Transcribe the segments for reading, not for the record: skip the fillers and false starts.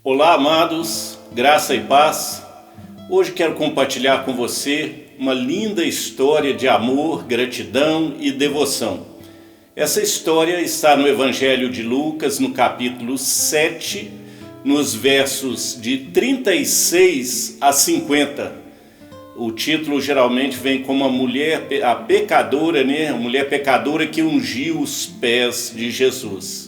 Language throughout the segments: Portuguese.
Olá, amados, graça e paz. Hoje quero compartilhar com você uma linda história de amor, gratidão e devoção. Essa história está no Evangelho de Lucas, no capítulo 7, nos versos de 36 a 50. O título geralmente vem como a pecadora, né? A mulher pecadora que ungiu os pés de Jesus.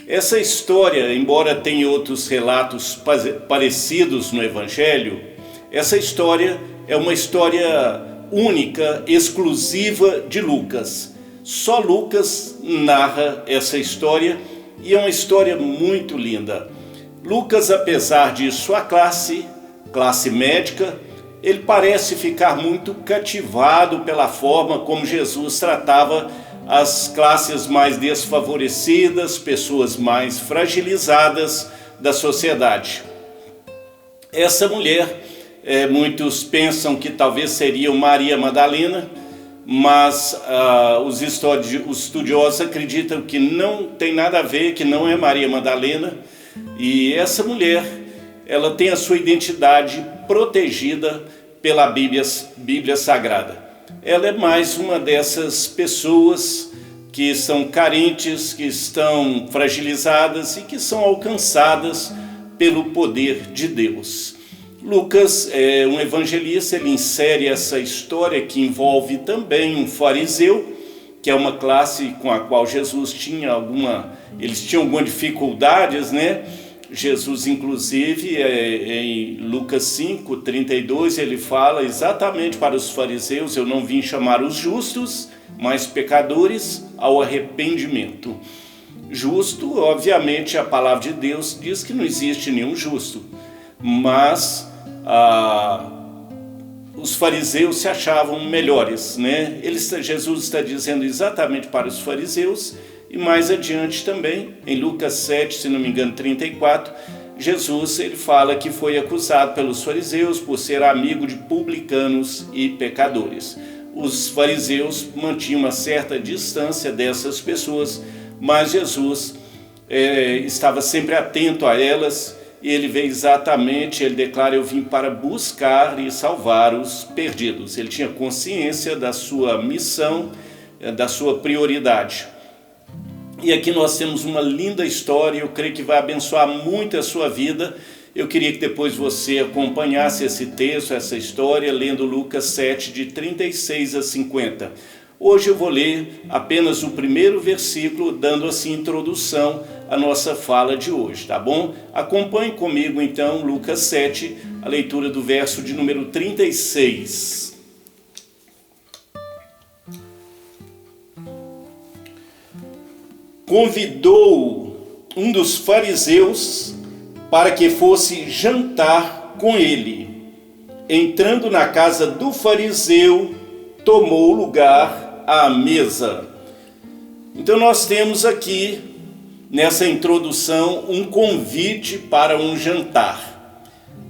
Essa história, embora tenha outros relatos parecidos no Evangelho, essa história é uma história única, exclusiva de Lucas. Só Lucas narra essa história e é uma história muito linda. Lucas, apesar de sua classe médica, ele parece ficar muito cativado pela forma como Jesus tratava as classes mais desfavorecidas, pessoas mais fragilizadas da sociedade. Essa mulher, muitos pensam que talvez seria Maria Madalena, mas os estudiosos acreditam que não tem nada a ver, que não é Maria Madalena. E essa mulher, ela tem a sua identidade protegida pela Bíblia Sagrada. Ela é mais uma dessas pessoas que são carentes, que estão fragilizadas e que são alcançadas pelo poder de Deus. Lucas é um evangelista, ele insere essa história que envolve também um fariseu, que é uma classe com a qual Jesus eles tinham algumas dificuldades, né? Jesus, inclusive, em Lucas 5:32, ele fala exatamente para os fariseus: eu não vim chamar os justos, mas pecadores ao arrependimento. Justo, obviamente, a palavra de Deus diz que não existe nenhum justo, mas os fariseus se achavam melhores, né? Jesus está dizendo exatamente para os fariseus. E mais adiante também, em Lucas 7, se não me engano, 34, Jesus ele fala que foi acusado pelos fariseus por ser amigo de publicanos e pecadores. Os fariseus mantinham uma certa distância dessas pessoas, mas Jesus estava sempre atento a elas, e ele ele declara: eu vim para buscar e salvar os perdidos. Ele tinha consciência da sua missão, da sua prioridade. E aqui nós temos uma linda história, eu creio que vai abençoar muito a sua vida. Eu queria que depois você acompanhasse esse texto, essa história, lendo Lucas 7, de 36 a 50. Hoje eu vou ler apenas o primeiro versículo, dando assim introdução à nossa fala de hoje, tá bom? Acompanhe comigo então Lucas 7, a leitura do verso de número 36. Convidou um dos fariseus para que fosse jantar com ele. Entrando na casa do fariseu, tomou lugar à mesa. Então nós temos aqui, nessa introdução, um convite para um jantar.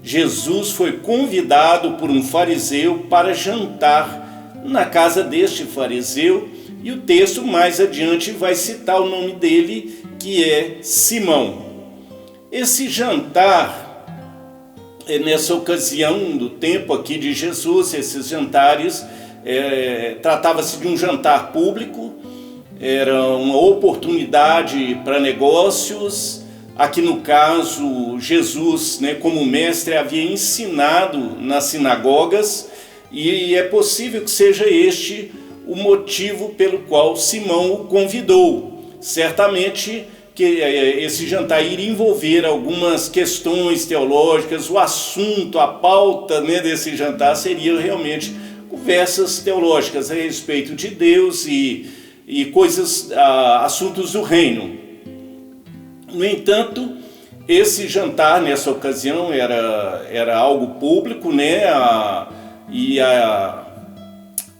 Jesus foi convidado por um fariseu para jantar na casa deste fariseu. E o texto mais adiante vai citar o nome dele, que é Simão. Esse jantar, nessa ocasião do tempo aqui de Jesus, esses jantares, tratava-se de um jantar público, era uma oportunidade para negócios. Aqui no caso, Jesus, como mestre, havia ensinado nas sinagogas, e é possível que seja este o motivo pelo qual Simão o convidou. Certamente que esse jantar iria envolver algumas questões teológicas. O assunto, a pauta desse jantar seria realmente conversas teológicas a respeito de Deus e coisas, assuntos do reino. No entanto, esse jantar nessa ocasião era algo público,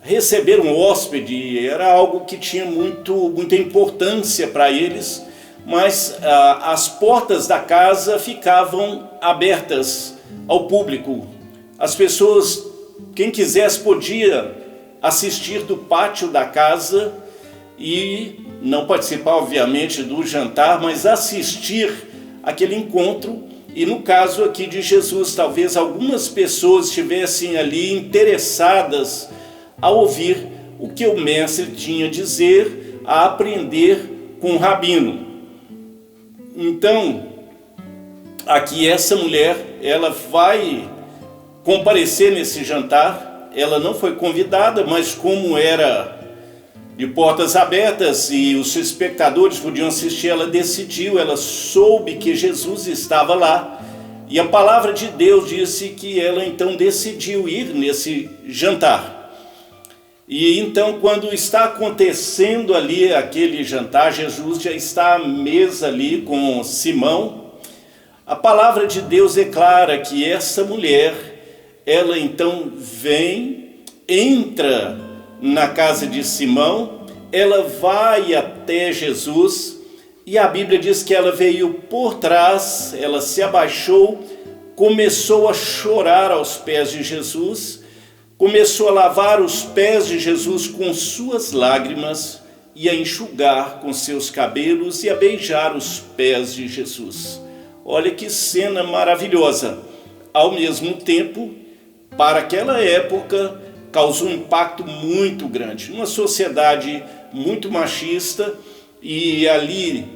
receber um hóspede era algo que tinha muita importância para eles, mas as portas da casa ficavam abertas ao público. As pessoas, quem quisesse, podia assistir do pátio da casa e não participar, obviamente, do jantar, mas assistir aquele encontro E no caso aqui de Jesus, talvez algumas pessoas estivessem ali interessadas a ouvir o que o mestre tinha a dizer, a aprender com o rabino. Então, aqui essa mulher, ela vai comparecer nesse jantar. Ela não foi convidada, mas como era de portas abertas e os espectadores podiam assistir, ela decidiu, ela soube que Jesus estava lá. E a palavra de Deus disse que ela então decidiu ir nesse jantar. E então, quando está acontecendo ali aquele jantar, Jesus já está à mesa ali com Simão. A palavra de Deus declara que essa mulher, ela então vem, entra na casa de Simão, ela vai até Jesus, e a Bíblia diz que ela veio por trás, ela se abaixou, começou a chorar aos pés de Jesus, começou a lavar os pés de Jesus com suas lágrimas e a enxugar com seus cabelos e a beijar os pés de Jesus. Olha que cena maravilhosa. Ao mesmo tempo, para aquela época, causou um impacto muito grande. Uma sociedade muito machista, e ali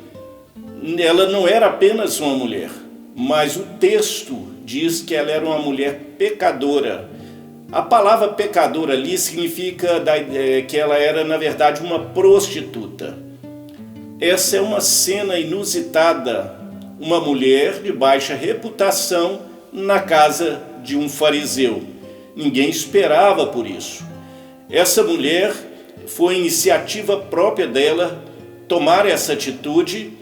ela não era apenas uma mulher, mas o texto diz que ela era uma mulher pecadora. A palavra pecadora ali significa que ela era, na verdade, uma prostituta. Essa é uma cena inusitada, uma mulher de baixa reputação na casa de um fariseu. Ninguém esperava por isso. Essa mulher, foi iniciativa própria dela tomar essa atitude,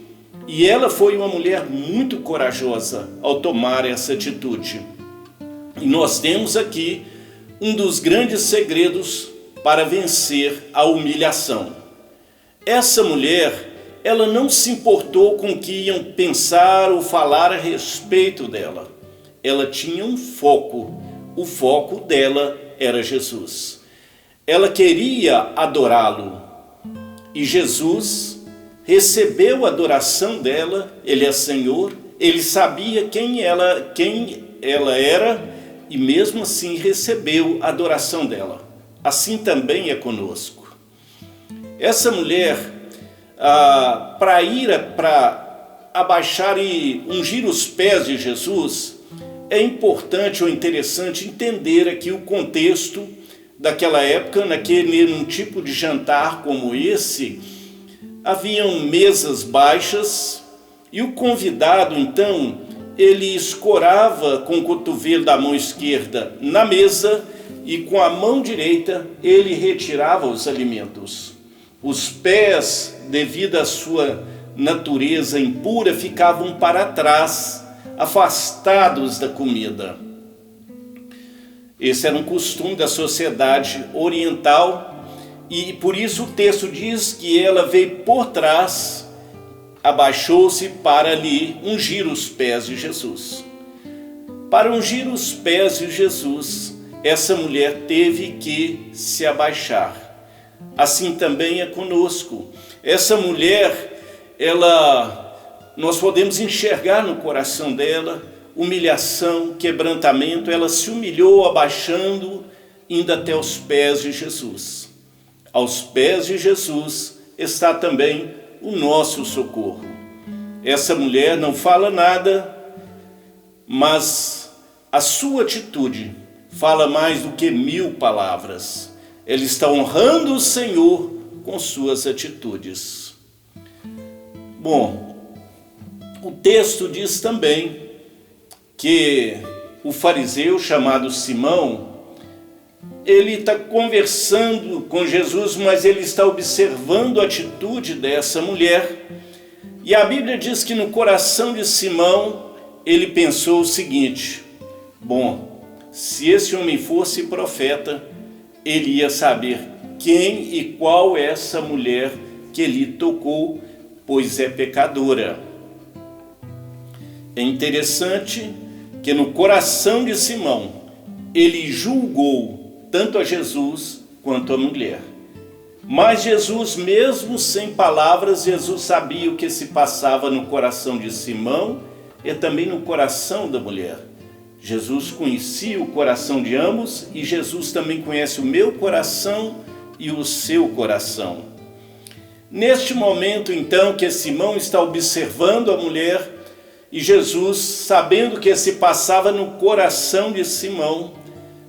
e ela foi uma mulher muito corajosa ao tomar essa atitude. E nós temos aqui um dos grandes segredos para vencer a humilhação. Essa mulher, ela não se importou com o que iam pensar ou falar a respeito dela. Ela tinha um foco. O foco dela era Jesus. Ela queria adorá-lo. E Jesus recebeu a adoração dela. Ele é Senhor. Ele sabia quem ela era, e mesmo assim recebeu a adoração dela. Assim também é conosco. Essa mulher, para abaixar e ungir os pés de Jesus, é importante ou interessante entender aqui o contexto daquela época. Num tipo de jantar como esse, haviam mesas baixas, e o convidado, então, ele escorava com o cotovelo da mão esquerda na mesa, e com a mão direita ele retirava os alimentos. Os pés, devido à sua natureza impura, ficavam para trás, afastados da comida. Esse era um costume da sociedade oriental, e por isso o texto diz que ela veio por trás, abaixou-se para ali ungir os pés de Jesus. Para ungir os pés de Jesus, essa mulher teve que se abaixar. Assim também é conosco. Essa mulher, nós podemos enxergar no coração dela humilhação, quebrantamento. Ela se humilhou abaixando, indo até os pés de Jesus. Aos pés de Jesus está também o nosso socorro. Essa mulher não fala nada, mas a sua atitude fala mais do que 1000 palavras. Ela está honrando o Senhor com suas atitudes. Bom, o texto diz também que o fariseu chamado Simão, ele está conversando com Jesus, mas ele está observando a atitude dessa mulher. E a Bíblia diz que no coração de Simão, ele pensou o seguinte: bom, se esse homem fosse profeta, ele ia saber quem e qual é essa mulher que ele tocou, pois é pecadora. É interessante que no coração de Simão, ele julgou tanto a Jesus quanto a mulher. Mas Jesus, mesmo sem palavras, Jesus sabia o que se passava no coração de Simão é também no coração da mulher. Jesus conhecia o coração de ambos e Jesus também conhece o meu coração e o seu coração. Neste momento, então, que Simão está observando a mulher e Jesus, sabendo o que se passava no coração de Simão,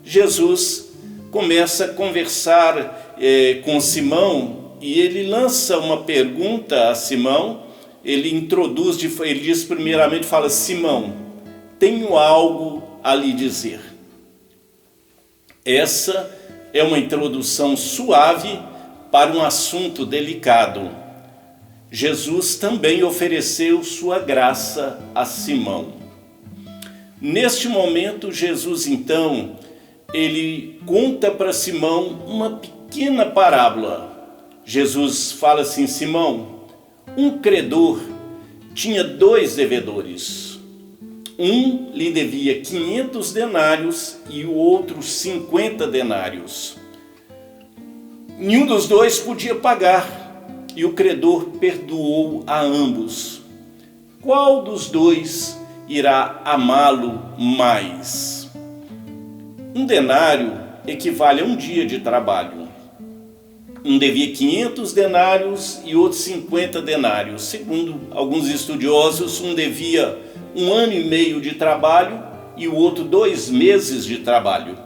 Jesus começa a conversar com Simão e ele lança uma pergunta a Simão. Ele introduz, ele diz primeiramente, fala: Simão, tenho algo a lhe dizer. Essa é uma introdução suave para um assunto delicado. Jesus também ofereceu sua graça a Simão. Neste momento, Jesus então, ele conta para Simão uma pequena parábola. Jesus fala assim: Simão, um credor tinha 2 devedores. Um lhe devia 500 denários e o outro 50 denários. Nenhum dos 2 podia pagar e o credor perdoou a ambos. Qual dos 2 irá amá-lo mais? Um denário equivale a um dia de trabalho. Um devia 500 denários e outro 50 denários. Segundo alguns estudiosos, um devia 1 ano e meio de trabalho e o outro 2 meses de trabalho.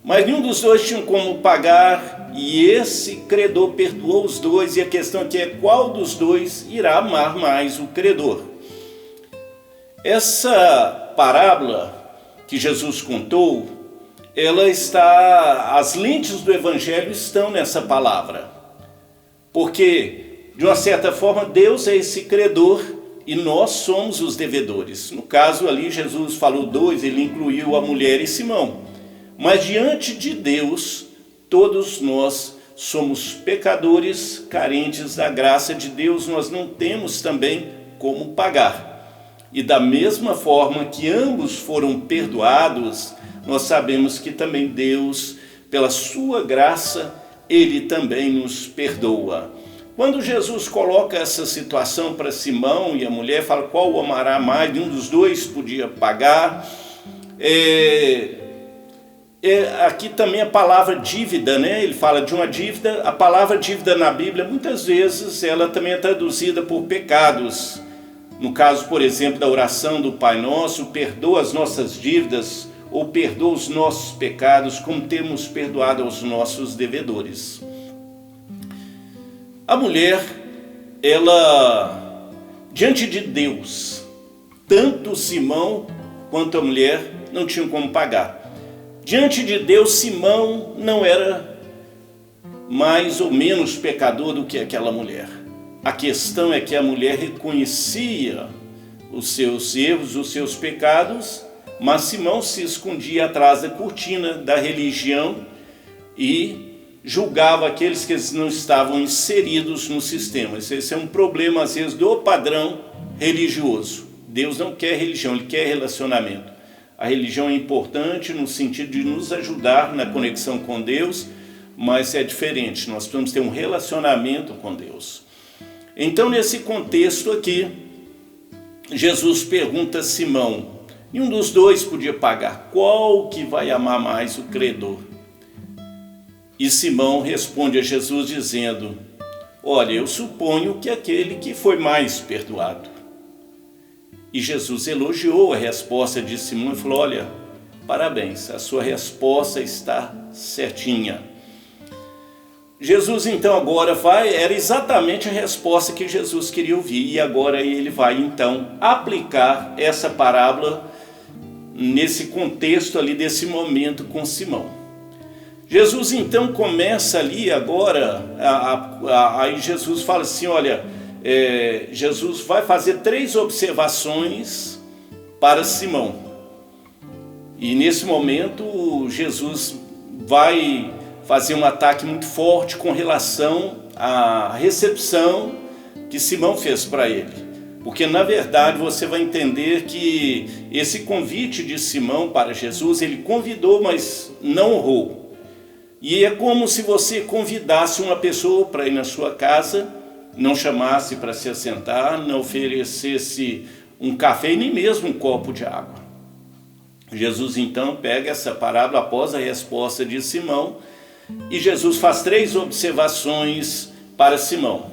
Mas nenhum dos 2 tinha como pagar e esse credor perdoou os 2, e a questão aqui é qual dos 2 irá amar mais o credor. Essa parábola que Jesus contou, ela está, as lentes do Evangelho estão nessa palavra, porque de uma certa forma Deus é esse credor e nós somos os devedores. No caso ali Jesus falou 2, ele incluiu a mulher e Simão, mas diante de Deus todos nós somos pecadores, carentes da graça de Deus, nós não temos também como pagar. E da mesma forma que ambos foram perdoados, nós sabemos que também Deus, pela sua graça, Ele também nos perdoa. Quando Jesus coloca essa situação para Simão e a mulher, fala qual o amará mais, nenhum dos 2 podia pagar. Aqui também a palavra dívida, né? Ele fala de uma dívida. A palavra dívida na Bíblia, muitas vezes, ela também é traduzida por pecados. No caso, por exemplo, da oração do Pai Nosso, perdoa as nossas dívidas, ou perdoa os nossos pecados, como temos perdoado aos nossos devedores. A mulher, ela, diante de Deus, tanto Simão quanto a mulher não tinham como pagar. Diante de Deus, Simão não era mais ou menos pecador do que aquela mulher. A questão é que a mulher reconhecia os seus erros, os seus pecados, mas Simão se escondia atrás da cortina da religião e julgava aqueles que não estavam inseridos no sistema. Esse é um problema, às vezes, do padrão religioso. Deus não quer religião, Ele quer relacionamento. A religião é importante no sentido de nos ajudar na conexão com Deus, mas é diferente, nós precisamos ter um relacionamento com Deus. Então, nesse contexto aqui, Jesus pergunta a Simão, e um dos 2 podia pagar, qual que vai amar mais o credor? E Simão responde a Jesus dizendo, olha, eu suponho que aquele que foi mais perdoado. E Jesus elogiou a resposta de Simão e falou, olha, parabéns, a sua resposta está certinha. Jesus então agora era exatamente a resposta que Jesus queria ouvir, e agora ele vai então aplicar essa parábola nesse contexto ali desse momento com Simão. Jesus então começa ali agora, aí Jesus fala assim, olha, Jesus vai fazer 3 observações para Simão. E nesse momento Jesus vai fazer um ataque muito forte com relação à recepção que Simão fez para ele. Porque na verdade você vai entender que esse convite de Simão para Jesus, ele convidou, mas não honrou. E é como se você convidasse uma pessoa para ir na sua casa, não chamasse para se assentar, não oferecesse um café e nem mesmo um copo de água. Jesus então pega essa parábola após a resposta de Simão e Jesus faz 3 observações para Simão.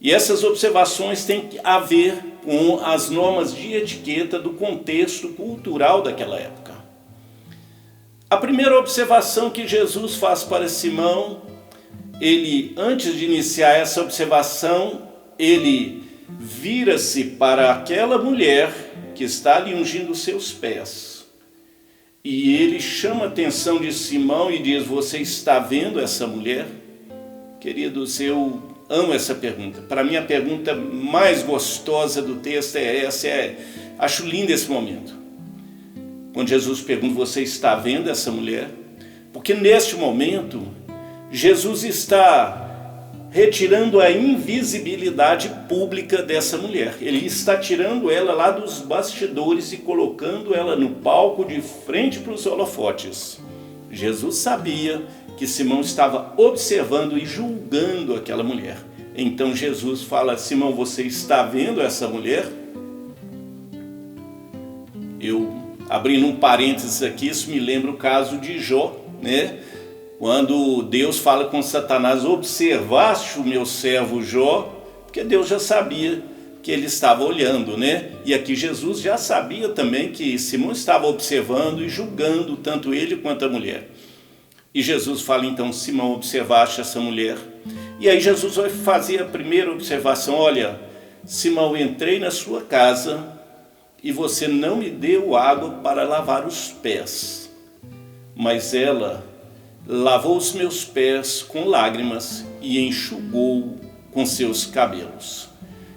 E essas observações têm a ver com as normas de etiqueta do contexto cultural daquela época. A primeira observação que Jesus faz para Simão, ele, antes de iniciar essa observação, ele vira-se para aquela mulher que está ali ungindo os seus pés. E ele chama a atenção de Simão e diz: você está vendo essa mulher? Queridos, eu amo essa pergunta. Para mim a pergunta mais gostosa do texto é essa. Acho lindo esse momento. Quando Jesus pergunta: você está vendo essa mulher? Porque neste momento, Jesus está retirando a invisibilidade pública dessa mulher. Ele está tirando ela lá dos bastidores e colocando ela no palco de frente para os holofotes. Jesus sabia que Simão estava observando e julgando aquela mulher. Então Jesus fala: Simão, você está vendo essa mulher? Eu, abrindo um parênteses aqui, isso me lembra o caso de Jó, né? Quando Deus fala com Satanás: observaste o meu servo Jó, porque Deus já sabia que ele estava olhando, né? E aqui Jesus já sabia também que Simão estava observando e julgando tanto ele quanto a mulher. E Jesus fala então: Simão, observaste essa mulher? E aí Jesus vai fazer a primeira observação: olha, Simão, entrei na sua casa e você não me deu água para lavar os pés, mas ela lavou os meus pés com lágrimas e enxugou com seus cabelos.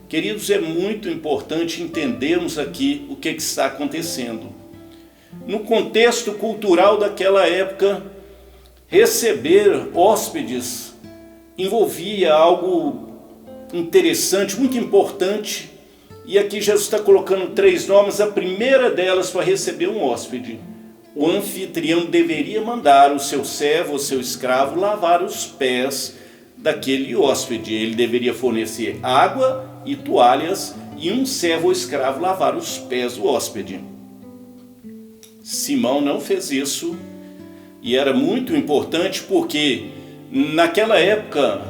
Queridos, é muito importante entendermos aqui o que está acontecendo. No contexto cultural daquela época, receber hóspedes envolvia algo interessante, muito importante. E aqui Jesus está colocando 3 normas. A primeira delas, para receber um hóspede: o anfitrião deveria mandar o seu servo, o seu escravo, lavar os pés daquele hóspede. Ele deveria fornecer água e toalhas, e um servo ou escravo lavar os pés do hóspede. Simão não fez isso, e era muito importante porque naquela época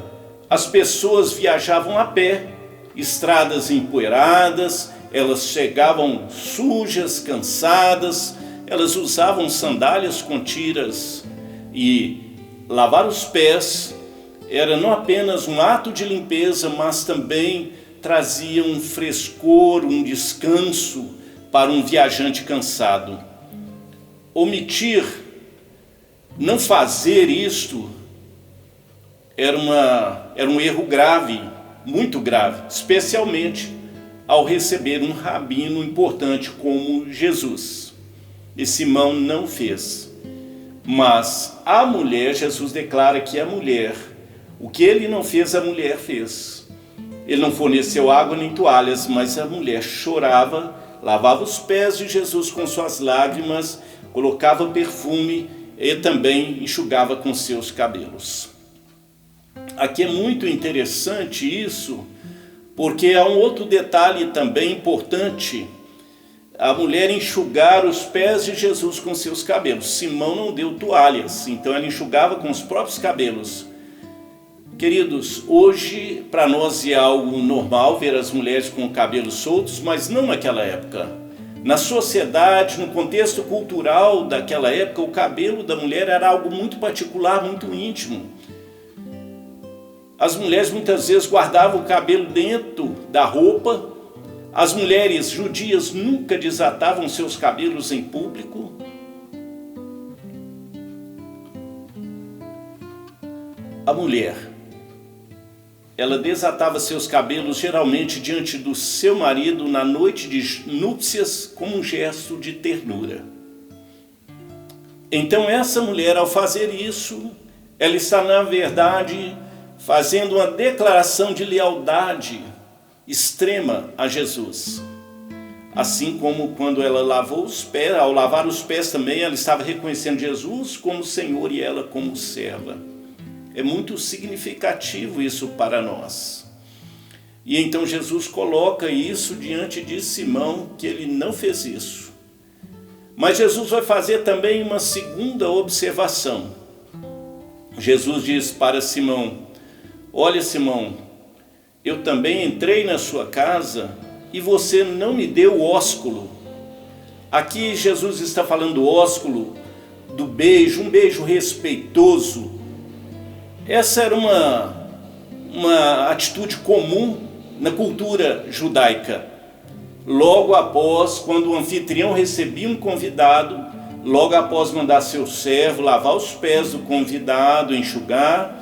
as pessoas viajavam a pé, estradas empoeiradas, elas chegavam sujas, cansadas. Elas usavam sandálias com tiras, e lavar os pés era não apenas um ato de limpeza, mas também trazia um frescor, um descanso para um viajante cansado. Omitir, não fazer isto, era um erro grave, muito grave, especialmente ao receber um rabino importante como Jesus. E Simão não fez. Mas a mulher, Jesus declara que a mulher, o que ele não fez, a mulher fez. Ele não forneceu água nem toalhas, mas a mulher chorava, lavava os pés de Jesus com suas lágrimas, colocava perfume e também enxugava com seus cabelos. Aqui é muito interessante isso, porque há um outro detalhe também importante: a mulher enxugar os pés de Jesus com seus cabelos. Simão não deu toalhas, então ela enxugava com os próprios cabelos. Queridos, hoje para nós é algo normal ver as mulheres com cabelos soltos, mas não naquela época. Na sociedade, no contexto cultural daquela época, o cabelo da mulher era algo muito particular, muito íntimo. As mulheres muitas vezes guardavam o cabelo dentro da roupa. As mulheres judias nunca desatavam seus cabelos em público. A mulher, ela desatava seus cabelos geralmente diante do seu marido na noite de núpcias, como um gesto de ternura. Então essa mulher, ao fazer isso, ela está na verdade fazendo uma declaração de lealdade extrema a Jesus. Assim como quando ela lavou os pés, ao lavar os pés também, ela estava reconhecendo Jesus como Senhor e ela como serva. É muito significativo isso para nós. E então Jesus coloca isso diante de Simão, que ele não fez isso. Mas Jesus vai fazer também uma segunda observação. Jesus diz para Simão: olha, Simão, eu também entrei na sua casa e você não me deu ósculo. Aqui Jesus está falando do ósculo, do beijo, um beijo respeitoso. Essa era uma atitude comum na cultura judaica. Logo após, quando o anfitrião recebia um convidado, logo após mandar seu servo lavar os pés do convidado, enxugar,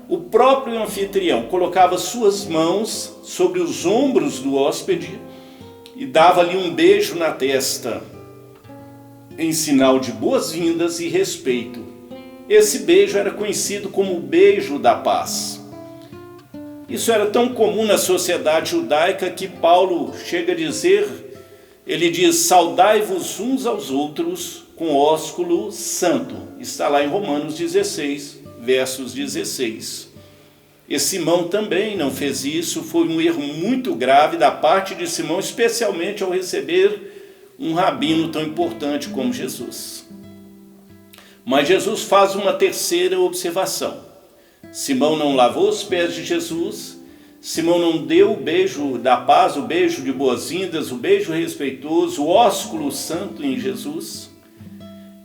o próprio anfitrião colocava suas mãos sobre os ombros do hóspede e dava-lhe um beijo na testa, em sinal de boas-vindas e respeito. Esse beijo era conhecido como o beijo da paz. Isso era tão comum na sociedade judaica que Paulo chega a dizer, ele diz: saudai-vos uns aos outros com ósculo santo. Está lá em Romanos 16, versos 16. E Simão também não fez isso, foi um erro muito grave da parte de Simão, especialmente ao receber um rabino tão importante como Jesus. Mas Jesus faz uma terceira observação. Simão não lavou os pés de Jesus, Simão não deu o beijo da paz, o beijo de boas-vindas, o beijo respeitoso, o ósculo santo em Jesus,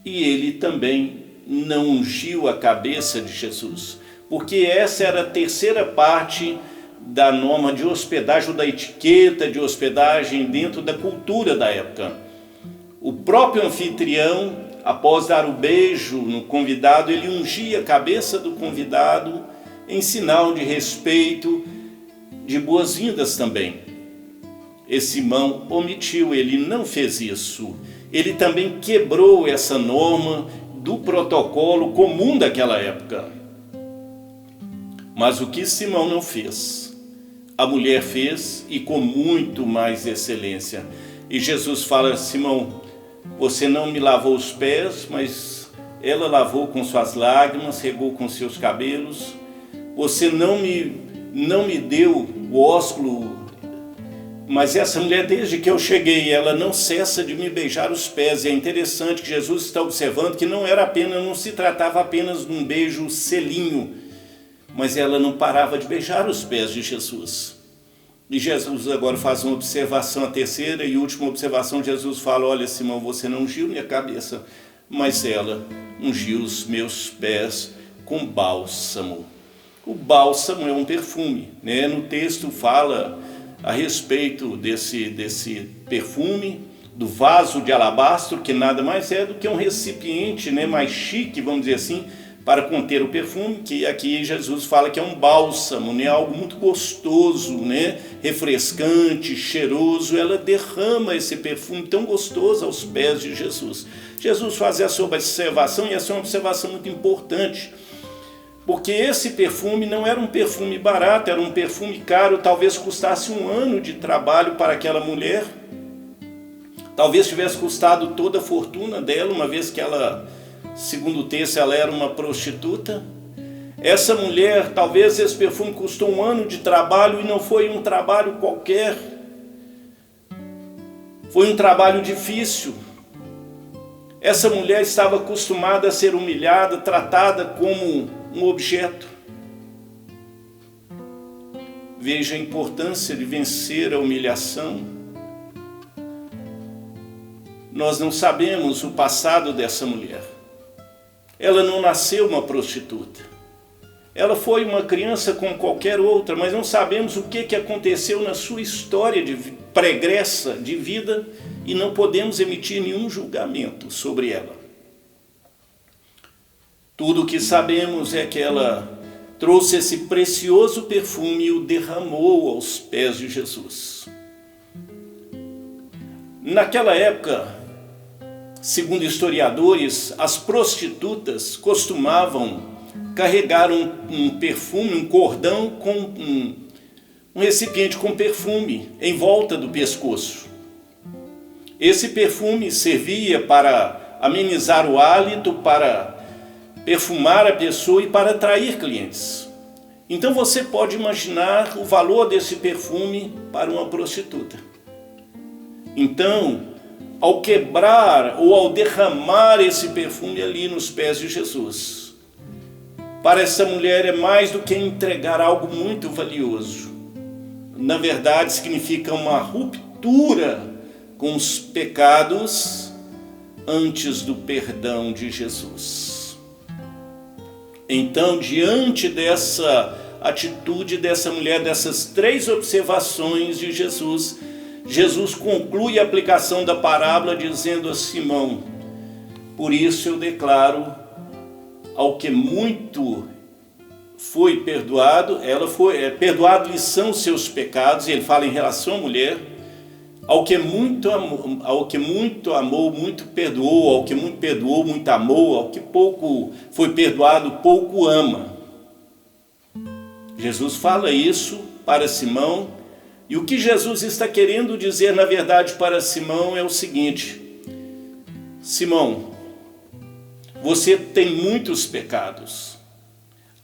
e ele também não ungiu a cabeça de Jesus, porque essa era a terceira parte da norma de hospedagem, ou da etiqueta de hospedagem dentro da cultura da época. O próprio anfitrião, após dar o beijo no convidado, ele ungia a cabeça do convidado em sinal de respeito, de boas-vindas também. E Simão omitiu, ele não fez isso. Ele também quebrou essa norma do protocolo comum daquela época. Mas o que Simão não fez, a mulher fez, e com muito mais excelência. E Jesus fala: Simão, você não me lavou os pés, mas ela lavou com suas lágrimas, regou com seus cabelos. Você não me deu o ósculo, mas essa mulher, desde que eu cheguei, ela não cessa de me beijar os pés. E é interessante que Jesus está observando que não se tratava apenas de um beijo selinho, mas ela não parava de beijar os pés de Jesus. E Jesus agora faz uma observação, a terceira e última observação. Jesus fala: olha, Simão, você não ungiu minha cabeça, mas ela ungiu os meus pés com bálsamo. O bálsamo é um perfume, né? No texto fala a respeito desse perfume, do vaso de alabastro, que nada mais é do que um recipiente, né, mais chique, vamos dizer assim, para conter o perfume, que aqui Jesus fala que é um bálsamo, né? Algo muito gostoso, né? Refrescante, cheiroso. Ela derrama esse perfume tão gostoso aos pés de Jesus. Jesus faz essa observação, e essa é uma observação muito importante, porque esse perfume não era um perfume barato, era um perfume caro, talvez custasse um ano de trabalho para aquela mulher, talvez tivesse custado toda a fortuna dela, uma vez que ela, segundo o texto, ela era uma prostituta. Essa mulher, talvez esse perfume custou um ano de trabalho, e não foi um trabalho qualquer, foi um trabalho difícil. Essa mulher estava acostumada a ser humilhada, tratada como um objeto. Veja a importância de vencer a humilhação. Nós não sabemos o passado dessa mulher. Ela não nasceu uma prostituta. Ela foi uma criança como qualquer outra, mas não sabemos o que aconteceu na sua história pregressa de vida, e não podemos emitir nenhum julgamento sobre ela. Tudo o que sabemos é que ela trouxe esse precioso perfume e o derramou aos pés de Jesus. Naquela época, segundo historiadores, as prostitutas costumavam carregar um perfume, um cordão com um recipiente com perfume em volta do pescoço. Esse perfume servia para amenizar o hálito, para perfumar a pessoa e para atrair clientes. Então você pode imaginar o valor desse perfume para uma prostituta. Então, ao quebrar ou ao derramar esse perfume ali nos pés de Jesus, para essa mulher é mais do que entregar algo muito valioso. Na verdade, significa uma ruptura com os pecados antes do perdão de Jesus. Então, diante dessa atitude dessa mulher, dessas 3 observações de Jesus, Jesus conclui a aplicação da parábola dizendo a Simão: por isso eu declaro, ao que muito foi perdoado, perdoado-lhe são seus pecados. E ele fala em relação à mulher: ao que muito amou, muito perdoou; ao que muito perdoou, muito amou; ao que pouco foi perdoado, pouco ama. Jesus fala isso para Simão, e o que Jesus está querendo dizer na verdade para Simão é o seguinte: Simão, você tem muitos pecados.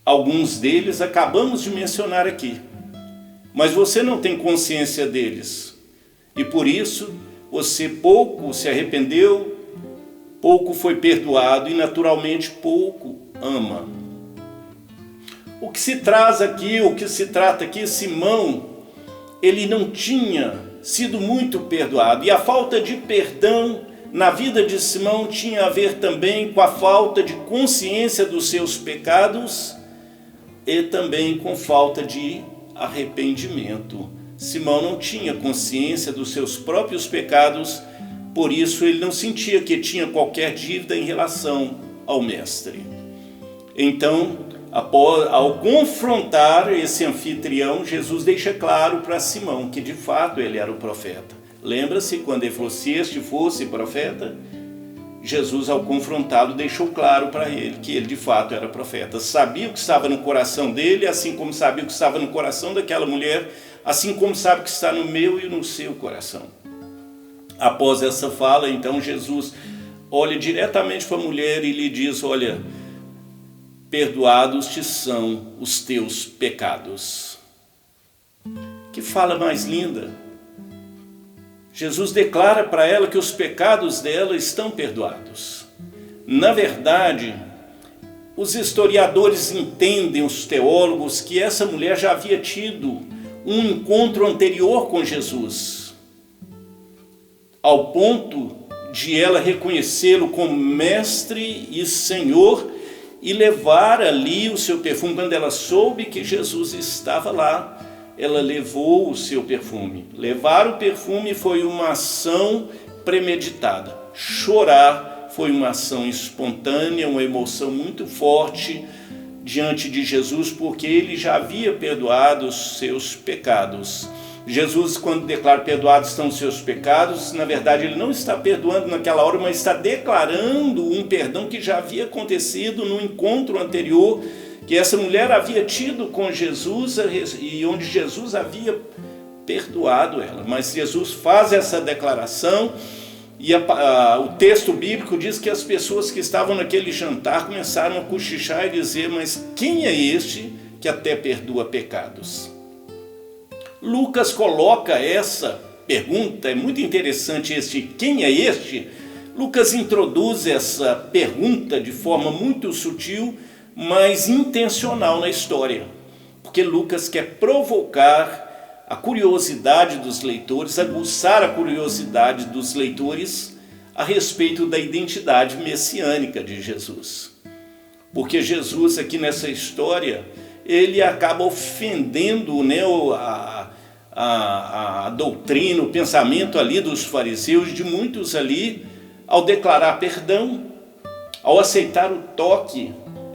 Alguns deles acabamos de mencionar aqui, mas você não tem consciência deles. E por isso você pouco se arrependeu, pouco foi perdoado e naturalmente pouco ama. O que se trata aqui, Simão, ele não tinha sido muito perdoado. E a falta de perdão na vida de Simão tinha a ver também com a falta de consciência dos seus pecados e também com falta de arrependimento. Simão não tinha consciência dos seus próprios pecados, por isso ele não sentia que tinha qualquer dívida em relação ao Mestre. Então, ao confrontar esse anfitrião, Jesus deixa claro para Simão que de fato ele era o profeta. Lembra-se quando ele falou: se este fosse profeta? Jesus, ao confrontá-lo, deixou claro para ele que ele de fato era profeta. Sabia o que estava no coração dele, assim como sabia o que estava no coração daquela mulher, assim como sabe o que está no meu e no seu coração. Após essa fala, então Jesus olha diretamente para a mulher e lhe diz: olha, perdoados te são os teus pecados. Que fala mais linda! Jesus declara para ela que os pecados dela estão perdoados. Na verdade, os historiadores entendem, os teólogos, que essa mulher já havia tido um encontro anterior com Jesus, ao ponto de ela reconhecê-lo como mestre e Senhor e levar ali o seu perfume. Quando ela soube que Jesus estava lá, ela levou o seu perfume. Levar o perfume foi uma ação premeditada. Chorar foi uma ação espontânea, uma emoção muito forte diante de Jesus, porque ele já havia perdoado os seus pecados. Jesus, quando declara perdoados estão os seus pecados, na verdade ele não está perdoando naquela hora, mas está declarando um perdão que já havia acontecido no encontro anterior, que essa mulher havia tido com Jesus e onde Jesus havia perdoado ela. Mas Jesus faz essa declaração e o texto bíblico diz que as pessoas que estavam naquele jantar começaram a cochichar e dizer: mas quem é este que até perdoa pecados? Lucas coloca essa pergunta, é muito interessante quem é este? Lucas introduz essa pergunta de forma muito sutil, mas intencional na história, porque Lucas quer provocar a curiosidade dos leitores, aguçar a curiosidade dos leitores a respeito da identidade messiânica de Jesus. Porque Jesus aqui nessa história, ele acaba ofendendo, né, a doutrina, o pensamento ali dos fariseus, de muitos ali, ao declarar perdão, ao aceitar o toque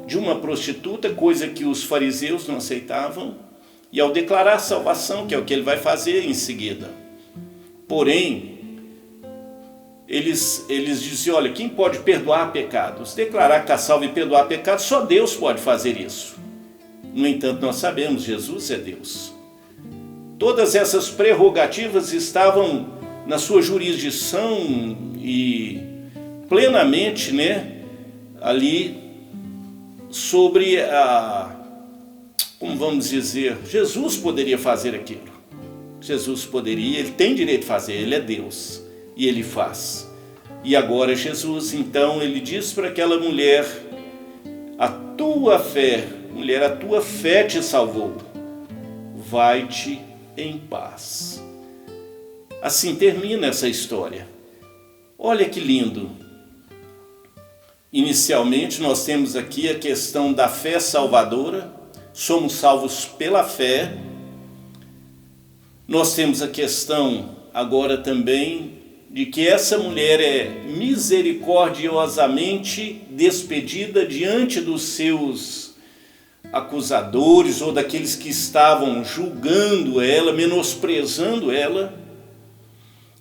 de uma prostituta, coisa que os fariseus não aceitavam, e ao declarar salvação, que é o que ele vai fazer em seguida. Porém, eles dizem: olha, quem pode perdoar pecados? Declarar que está salvo e perdoar pecados, só Deus pode fazer isso. No entanto, nós sabemos, Jesus é Deus. Todas essas prerrogativas estavam na sua jurisdição e plenamente, né, ali sobre como vamos dizer, Jesus poderia fazer aquilo. Jesus poderia, ele tem direito de fazer, ele é Deus, e ele faz. E agora Jesus, então, ele diz para aquela mulher, a tua fé, mulher, a tua fé te salvou, vai-te em paz. Assim termina essa história. Olha que lindo. Inicialmente nós temos aqui a questão da fé salvadora, somos salvos pela fé. Nós temos a questão agora também de que essa mulher é misericordiosamente despedida diante dos seus acusadores ou daqueles que estavam julgando ela, menosprezando ela,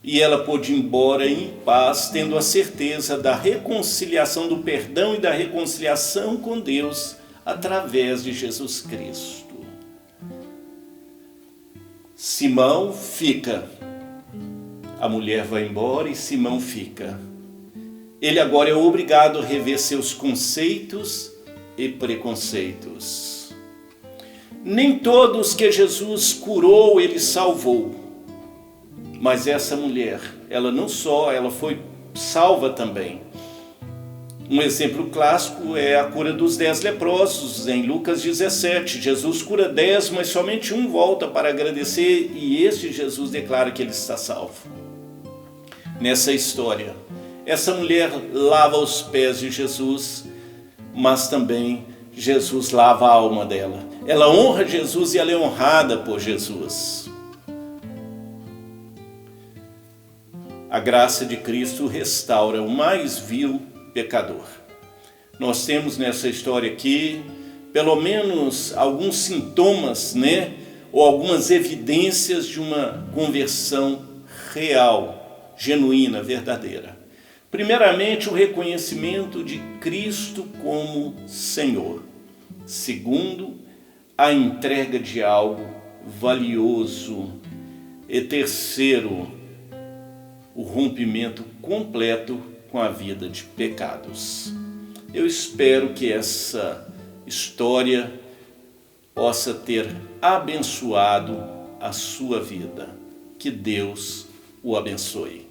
e ela pôde ir embora em paz, tendo a certeza da reconciliação, do perdão e da reconciliação com Deus através de Jesus Cristo. Simão fica. A mulher vai embora e Simão fica. Ele agora é obrigado a rever seus conceitos e preconceitos. Nem todos que Jesus curou, ele salvou. Mas essa mulher, ela não só, ela foi salva também. Um exemplo clássico é a cura dos 10 leprosos, em Lucas 17. Jesus cura 10, mas somente um volta para agradecer, e este Jesus declara que ele está salvo. Nessa história, essa mulher lava os pés de Jesus, mas também Jesus lava a alma dela. Ela honra Jesus e ela é honrada por Jesus. A graça de Cristo restaura o mais vil pecador. Nós temos nessa história aqui, pelo menos alguns sintomas, ou algumas evidências de uma conversão real, genuína, verdadeira. Primeiramente, o reconhecimento de Cristo como Senhor. Segundo, a entrega de algo valioso. E terceiro, o rompimento completo com a vida de pecados. Eu espero que essa história possa ter abençoado a sua vida. Que Deus o abençoe.